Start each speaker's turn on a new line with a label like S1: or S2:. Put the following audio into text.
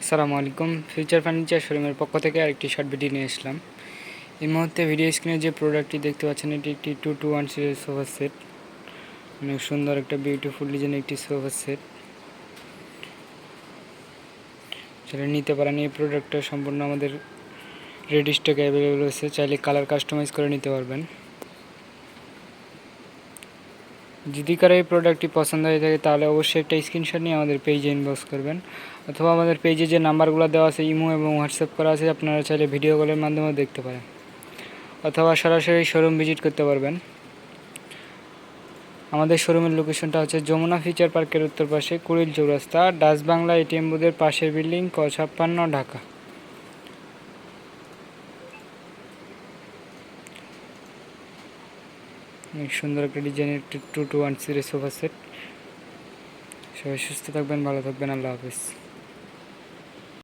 S1: আসসালামু আলাইকুম। Future furniture শোরুমের পক্ষ থেকে আরেকটি শর্ট ভিডিও নিয়ে আসলাম। এই মুহূর্তে ভিডিও স্ক্রিনে যে প্রোডাক্টটি দেখতে পাচ্ছেন এটি একটি 2-to-1 সিরিজ সোফা সেট। অনেক সুন্দর একটা বিউটিফুল ডিজাইনের একটি সোফা সেট। চাইলে নিতে পারেন। এই প্রোডাক্টটা সম্পূর্ণ আমাদের রেডি স্টকে অ্যাভেলেবল রয়েছে, চাইলে কালার কাস্টমাইজ করে নিতে পারবেন। যদি কারো এই প্রোডাক্টটি পছন্দ হয়ে থাকে তাহলে অবশ্যই একটা স্ক্রিনশট নিয়ে আমাদের পেজে ইনবক্স করবেন, অথবা আমাদের পেজে যে নাম্বারগুলো দেওয়া আছে ইমো এবং হোয়াটসঅ্যাপ করা আছে, আপনারা চাইলে ভিডিও কলের মাধ্যমে দেখতে পারেন, অথবা সরাসরি শোরুম ভিজিট করতে পারবেন। আমাদের শোরুমের লোকেশনটা হচ্ছে যমুনা ফিউচার পার্কের উত্তর পাশে কুড়িল চৌরাস্তা, ডাচ বাংলা এটিএম বুথের পাশের বিল্ডিং, ক56, ঢাকা। অনেক সুন্দর একটা ডিজাইনের 2-to-1 সিরিজ সোফা সেট। সবাই সুস্থ থাকবেন, ভালো থাকবেন, আল্লাহ হাফিজ।